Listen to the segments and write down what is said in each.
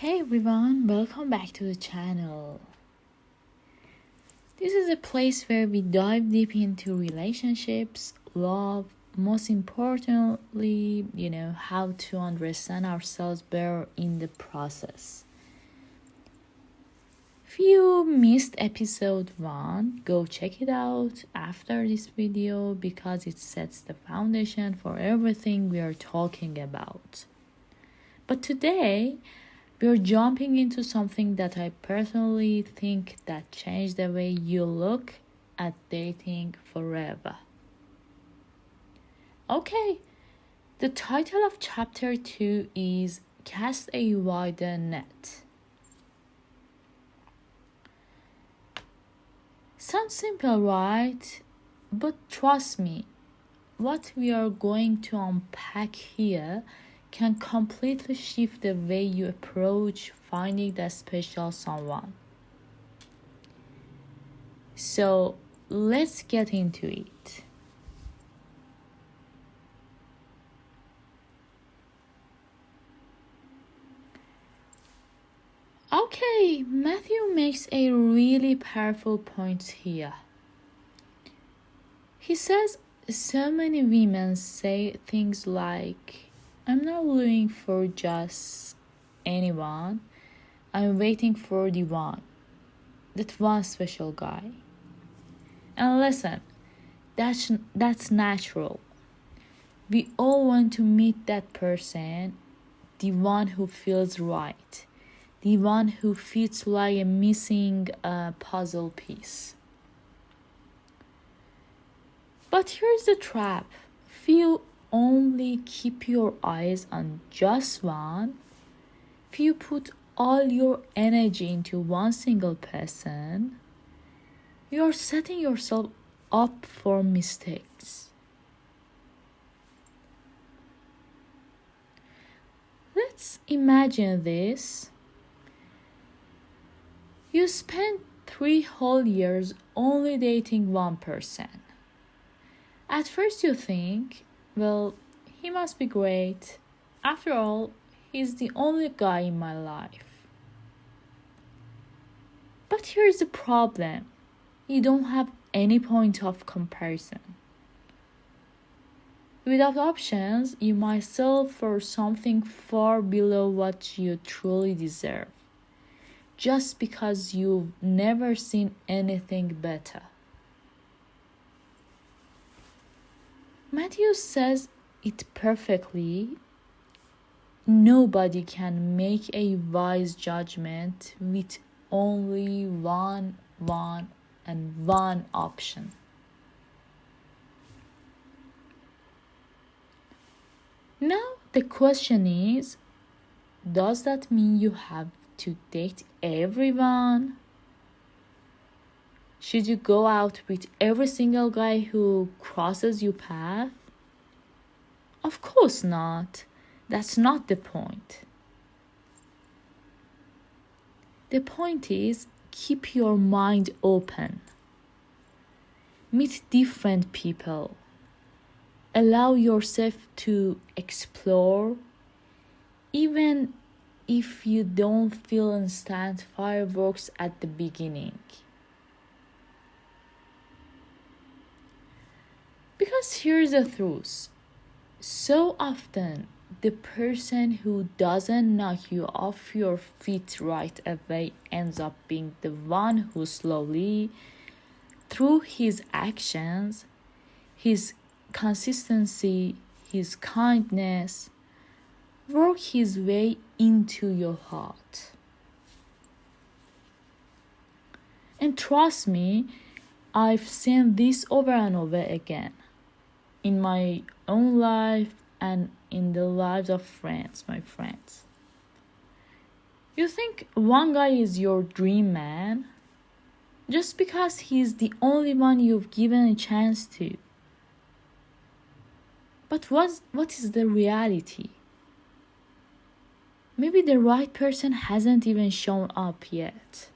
Hey everyone, welcome back to the channel. This is a place where we dive deep into relationships, love, most importantly, how to understand ourselves better in the process. If you missed episode 1, go check it out after this video because it sets the foundation for everything we are talking about. But today, we're jumping into something that I personally think that changed the way you look at dating forever. Okay, the title of chapter 2 is Cast a Wider Net. Sounds simple, right? But trust me, what we are going to unpack here can completely shift the way you approach finding that special someone. So let's get into it. Okay, Matthew makes a really powerful point here. He says so many women say things like, I'm not looking for just anyone. I'm waiting for that one special guy. And listen, that's natural. We all want to meet that person, the one who feels right, the one who fits like a missing puzzle piece. But here's the trap. If you only keep your eyes on just one, if you put all your energy into one single person, you're setting yourself up for mistakes. Let's imagine this. You spent 3 whole years only dating one person. At first you think, well, he must be great. After all, he's the only guy in my life. But here's the problem. You don't have any point of comparison. Without options, you might settle for something far below what you truly deserve, just because you've never seen anything better. Matthew says it perfectly. Nobody can make a wise judgment with only one option. Now the question is, does that mean you have to date everyone? Should you go out with every single guy who crosses your path? Of course not. That's not the point. The point is, keep your mind open. Meet different people. Allow yourself to explore, even if you don't feel instant fireworks at the beginning. Because here's the truth. So often, the person who doesn't knock you off your feet right away ends up being the one who slowly, through his actions, his consistency, his kindness, work his way into your heart. And trust me, I've seen this over and over again in my own life and in the lives of my friends. You think one guy is your dream man just because he's the only one you've given a chance to. But what is the reality? Maybe the right person hasn't even shown up yet.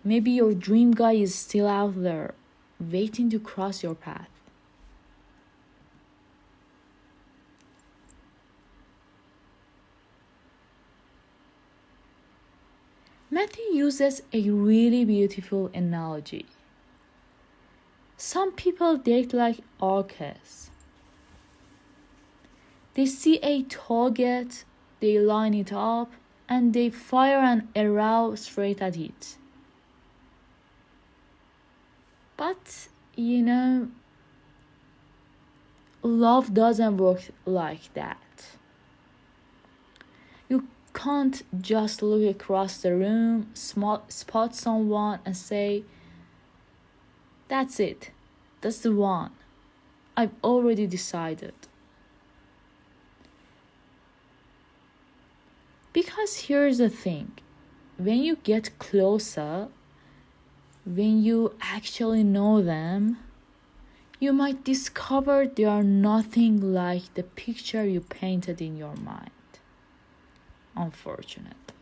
Maybe your dream guy is still out there, waiting to cross your path. Matthew uses a really beautiful analogy. Some people date like archers. They see a target, they line it up, and they fire an arrow straight at it. But, love doesn't work like that. You can't just look across the room, spot someone, and say, "That's it. That's the one. I've already decided." Because here's the thing. When you get closer, when you actually know them, you might discover they are nothing like the picture you painted in your mind. Unfortunately.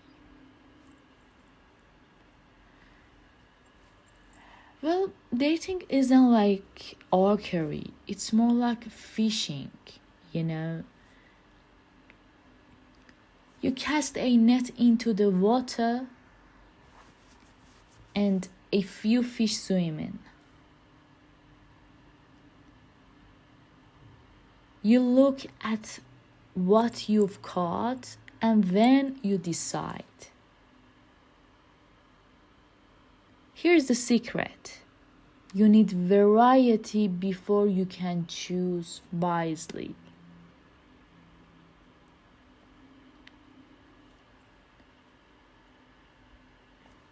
Well, dating isn't like archery. It's more like fishing, You cast a net into the water and a few fish swim in. You look at what you've caught and then you decide. Here's the secret. You need variety before you can choose wisely.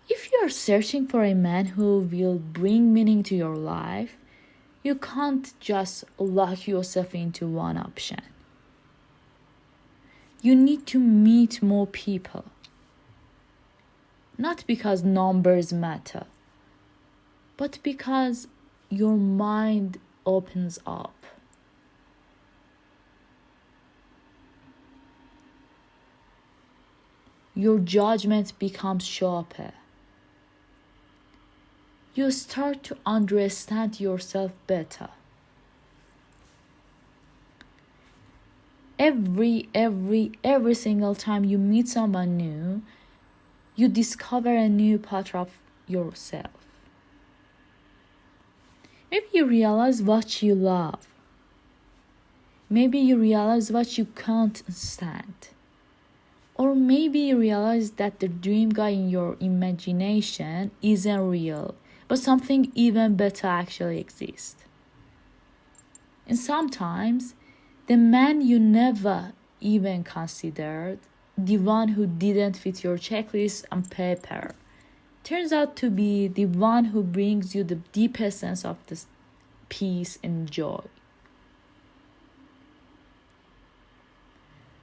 If you are searching for a man who will bring meaning to your life, you can't just lock yourself into one option. You need to meet more people. Not because numbers matter, but because your mind opens up. Your judgment becomes sharper. You start to understand yourself better. Every single time you meet someone new, you discover a new part of yourself. Maybe you realize what you love. Maybe you realize what you can't stand. Or maybe you realize that the dream guy in your imagination isn't real, but something even better actually exists. And sometimes, the man you never even considered, the one who didn't fit your checklist on paper, turns out to be the one who brings you the deepest sense of this peace and joy.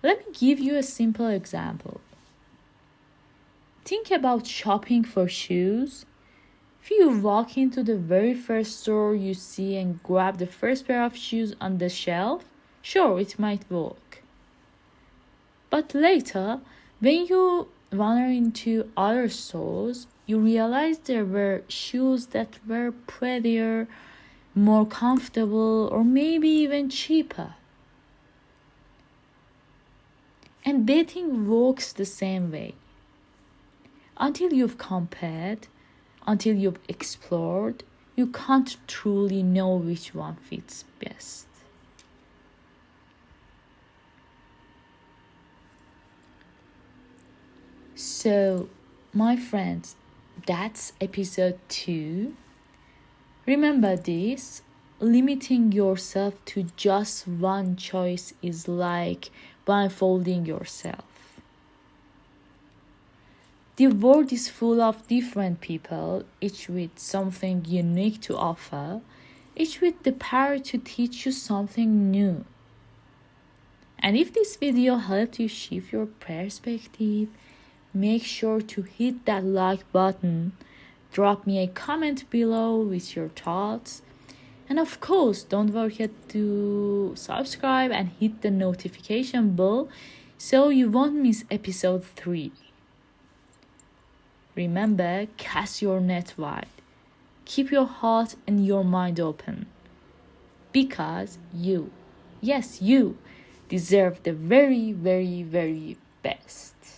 Let me give you a simple example. Think about shopping for shoes. If you walk into the very first store you see and grab the first pair of shoes on the shelf, sure, it might work. But later, when you wander into other stores, you realize there were shoes that were prettier, more comfortable, or maybe even cheaper. And dating works the same way. Until you've compared, until you've explored, you can't truly know which one fits best. So, my friends, that's episode 2. Remember this, limiting yourself to just one choice is like blindfolding yourself. The world is full of different people, each with something unique to offer, each with the power to teach you something new. And if this video helped you shift your perspective, make sure to hit that like button, drop me a comment below with your thoughts, and of course, don't forget to subscribe and hit the notification bell so you won't miss episode 3. Remember, cast your net wide. Keep your heart and your mind open. Because you, yes, you, deserve the very, very, very best.